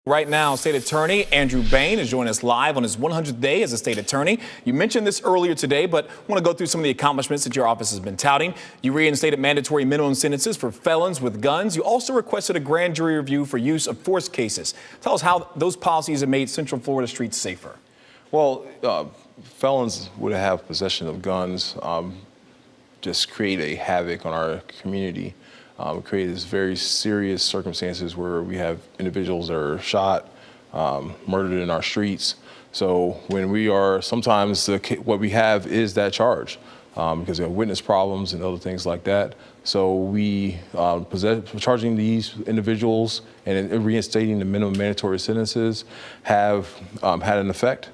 Right now, State Attorney Andrew Bain is joining us live on his 100th day as a state attorney. You mentioned this earlier today, but I want to go through some of the accomplishments that your office has been touting. You reinstated mandatory minimum sentences for felons with guns. You also requested a grand jury review for use of force cases. Tell us how those policies have made Central Florida streets safer. Well, felons would have possession of guns just create a havoc on our community. Create these very serious circumstances where we have individuals that are shot, murdered in our streets. So when we are, sometimes what we have is that charge because we have witness problems and other things like that. So we charging these individuals and reinstating the minimum mandatory sentences have had an effect.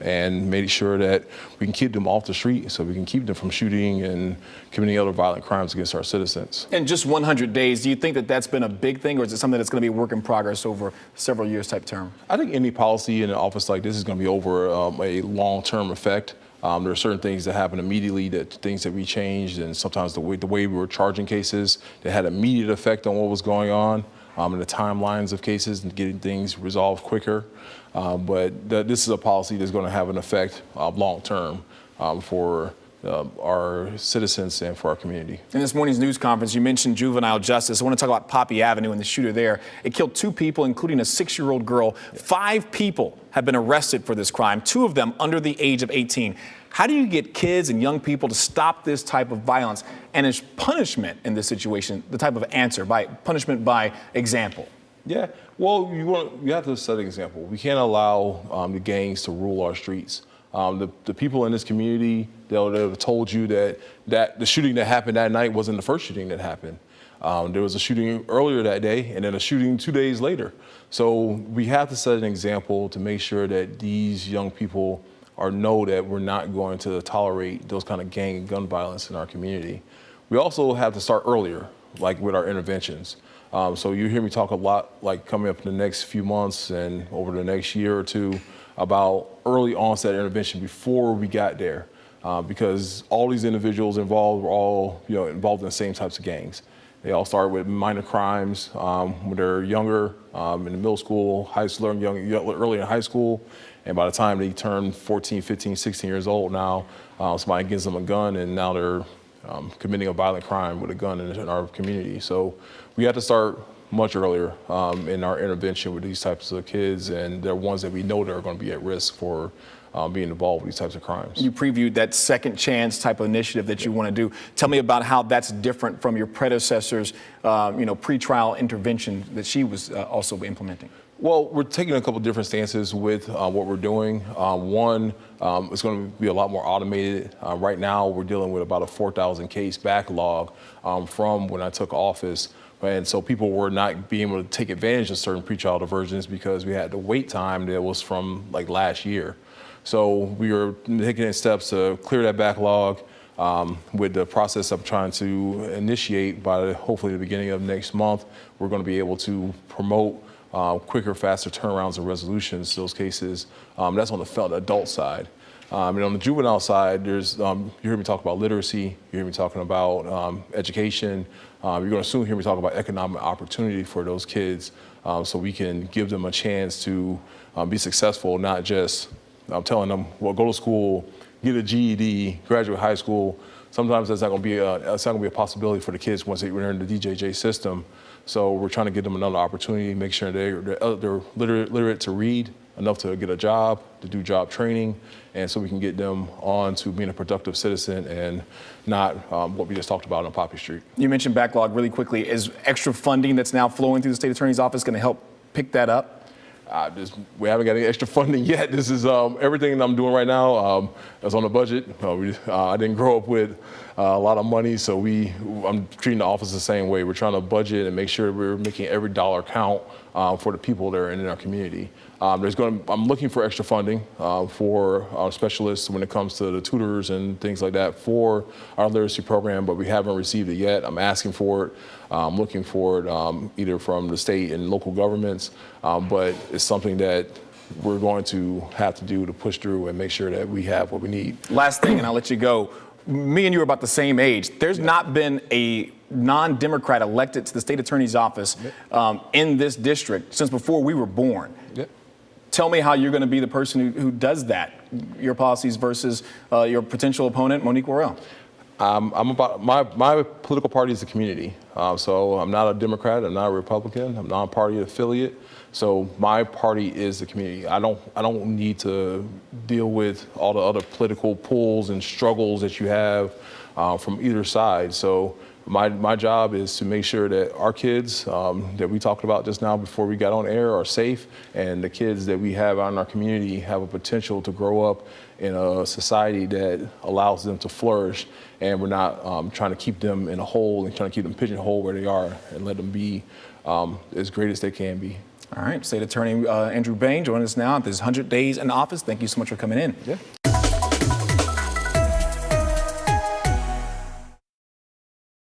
And made sure that we can keep them off the street so we can keep them from shooting and committing other violent crimes against our citizens. In just 100 days, do you think that that's been a big thing, or is it something that's going to be a work in progress over several years type term? I think any policy in an office like this is going to be over a long-term effect. There are certain things that happen immediately, things that we changed, and sometimes the way we were charging cases that had immediate effect on what was going on. And the timelines of cases and getting things resolved quicker. But this is a policy that's going to have an effect long term for our citizens and for our community. In this morning's news conference, you mentioned juvenile justice. I want to talk about Poppy Avenue and the shooter there. It killed 2 people, including a 6-year-old girl. 5 people have been arrested for this crime, 2 of them under the age of 18. How do you get kids and young people to stop this type of violence? And is punishment in this situation the type of answer, by punishment by example? Yeah, well, you have to set an example. We can't allow the gangs to rule our streets. The people in this community, they'll have told you that the shooting that happened that night wasn't the first shooting that happened. There was a shooting earlier that day and then a shooting 2 days later. So we have to set an example to make sure that these young people know that we're not going to tolerate those kind of gang and gun violence in our community. We also have to start earlier, like with our interventions. So you hear me talk a lot, like coming up in the next few months and over the next year or two, about early onset intervention before we got there, because all these individuals involved were all involved in the same types of gangs. They all start with minor crimes when they're younger, in the middle school, high school, early in high school. And by the time they turn 14, 15, 16 years old now, somebody gives them a gun and now they're committing a violent crime with a gun in our community. So we have to start much earlier in our intervention with these types of kids, and they're ones that we know that are going to be at risk for being involved with these types of crimes. You previewed that second chance type of initiative that you want to do. Tell me about how that's different from your predecessor's, pretrial intervention that she was also implementing. Well, we're taking a couple different stances with what we're doing. One, it's going to be a lot more automated. Right now, we're dealing with about a 4,000 case backlog from when I took office. And so people were not being able to take advantage of certain pretrial diversions because we had the wait time that was from like last year. So we are taking steps to clear that backlog with the process I'm trying to initiate by hopefully the beginning of next month. We're going to be able to promote quicker, faster turnarounds and resolutions to those cases. That's on the adult side. And on the juvenile side, there's you hear me talk about literacy, you hear me talking about education. You're going to soon hear me talk about economic opportunity for those kids so we can give them a chance to be successful, not just telling them, well, go to school, get a GED, graduate high school. Sometimes that's not going to be a possibility for the kids once they enter the DJJ system. So we're trying to give them another opportunity, make sure they're literate to read, enough to get a job, to do job training, and so we can get them on to being a productive citizen and not what we just talked about on Poppy Street. You mentioned backlog really quickly. Is extra funding that's now flowing through the state attorney's office going to help pick that up? We haven't got any extra funding yet. This is everything I'm doing right now is on the budget. I didn't grow up with a lot of money, so I'm treating the office the same way. We're trying to budget and make sure we're making every dollar count for the people that are in our community. I'm looking for extra funding for our specialists when it comes to the tutors and things like that for our literacy program, but we haven't received it yet. I'm asking for it. I'm looking for it either from the state and local governments, but it's something that we're going to have to do to push through and make sure that we have what we need. Last thing, and I'll let you go. Me and you are about the same age. There's not been a non-Democrat elected to the state attorney's office in this district since before we were born. Yep. Tell me how you're going to be the person who does that, your policies versus your potential opponent, Monique Worrell. I'm about my political party is the community. So I'm not a Democrat. I'm not a Republican. I'm not a party affiliate. So my party is the community. I don't need to deal with all the other political pulls and struggles that you have from either side. So my job is to make sure that our kids that we talked about just now before we got on air are safe, and the kids that we have out in our community have a potential to grow up in a society that allows them to flourish, and we're not trying to keep them in a hole and trying to keep them pigeonholed where they are, and let them be as great as they can be. All right, State Attorney Andrew Bain joining us now at this 100 days in office. Thank you so much for coming in. Yeah.